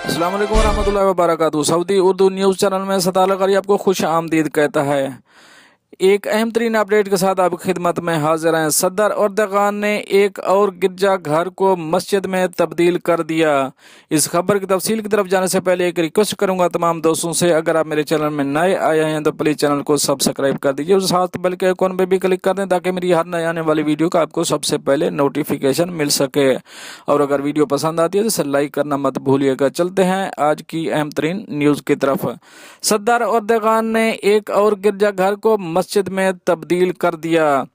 अस्सलाम वालेकुम वरहमतुल्लाहि वबरकातुहू। सऊदी उर्दू न्यूज़ चैनल में सताल करी आपको खुश आमदीद कहता है। एक अहम तरीन अपडेट के साथ आपकी खिदमत में हाजिर हैं। सदर एर्दोगान ने एक और गिरजा घर को मस्जिद में तब्दील कर दिया। इस खबर की तफसील की तरफ जाने से पहले एक रिक्वेस्ट करूंगा तमाम दोस्तों से, अगर आप मेरे चैनल में नए आए हैं तो प्लीज़ चैनल को सब्सक्राइब कर दीजिए और साथ बेल के आइकॉन पे भी क्लिक कर दें ताकि मेरी हर नए आने वाली वीडियो का आपको सबसे पहले नोटिफिकेशन मिल सके। और अगर वीडियो पसंद आती है तो इसे लाइक करना मत भूलिएगा। चलते हैं आज की अहम तरीन न्यूज़ की तरफ। सदर एर्दोगान ने एक और गिरजा घर को मस्जिद में तब्दील कर दिया।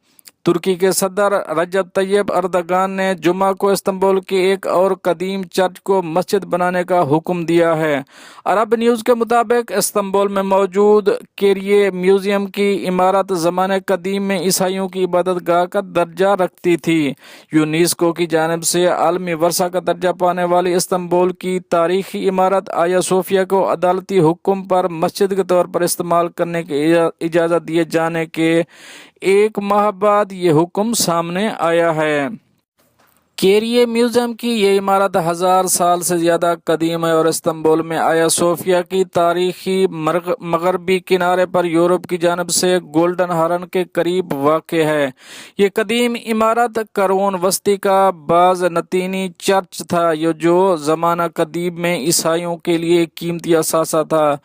तुर्की के सदर रजब तैयब एर्दोगान ने जुमा को इस्तांबुल के एक और कदीम चर्च को मस्जिद बनाने का हुक्म दिया है। अरब न्यूज़ के मुताबिक इस्तांबुल में मौजूद केरिए म्यूजियम की इमारत ज़माने कदीम में ईसाइयों की इबादत गाह का दर्जा रखती थी। यूनेस्को की जानिब से आलमी वर्सा का दर्जा पाने वाली इस्तांबुल की तारीखी इमारत आया सोफिया को अदालती हुक्म पर मस्जिद के तौर पर इस्तेमाल करने की इजाज़त दिए जाने के एक माह बाद ये हुक्म सामने आया है। केरिए म्यूजियम की ये इमारत 1000 साल से ज़्यादा कदीम है और इस्तांबुल में आया सोफिया की तारीखी मगरबी किनारे पर यूरोप की जानिब से गोल्डन हॉर्न के करीब वाक़ है। ये कदीम इमारत करोन वस्ती का बाज नतीनी चर्च था जो ज़माना कदीम में ईसाइयों के लिए कीमती असासा था,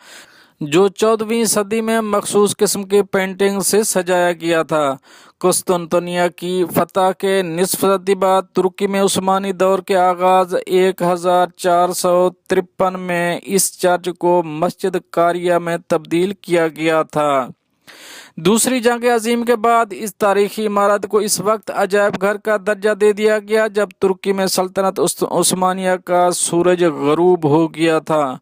जो 14वीं सदी में मखसूस किस्म की पेंटिंग से सजाया गया था। कुस्तुनतनिया की फतह के निस्फ सदी बाद तुर्की में उस्मानी दौर के आगाज 1453 में इस चर्च को मस्जिद कारिया में तब्दील किया गया था। दूसरी जंग अजीम के बाद इस तारीखी इमारत को इस वक्त अजायब घर का दर्जा दे दिया गया जब तुर्की में सल्तनत उस्मानिया का सूरज गरूब हो गया था।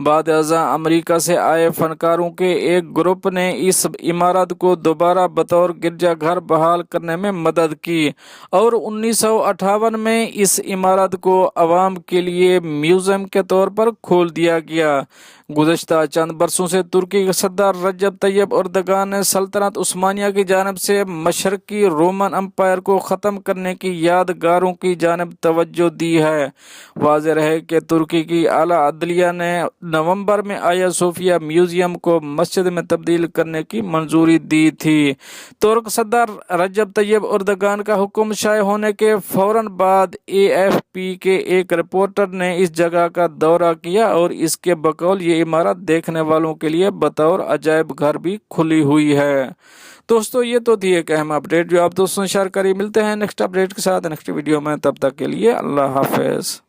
बाद अज़ा अमेरिका से आए फनकारों के एक ग्रुप ने इस इमारत को दोबारा बतौर गिरजा घर बहाल करने में मदद की और 1958 में इस इमारत को अवाम के लिए म्यूजियम के तौर पर खोल दिया गया। गुज़श्ता चंद बरसों से तुर्की के सदर रजब तैयब एर्दोगान ने सल्तनत उस्मानिया की जानिब से मशरकी रोमन अम्पायर को ख़त्म करने की यादगारों की जानिब तवज्जो दी है। वाज़ेह रहे कि तुर्की की आला अदलिया ने नवंबर में आया सोफिया म्यूजियम को मस्जिद में तब्दील करने की मंजूरी दी थी। तुर्क सदर रजब तैयब एर्दोगान का हुक्म शाये होने के फौरन बाद AFP के एक रिपोर्टर ने इस जगह का दौरा किया और इसके बकौल ये इमारत देखने वालों के लिए बतौर अजायब घर भी खुली हुई है। दोस्तों ये तो थी एक अहम अपडेट जो आप दोस्तों शेयर करिए। मिलते हैं नेक्स्ट अपडेट के साथ नेक्स्ट वीडियो में, तब तक के लिए अल्लाह हाफिज।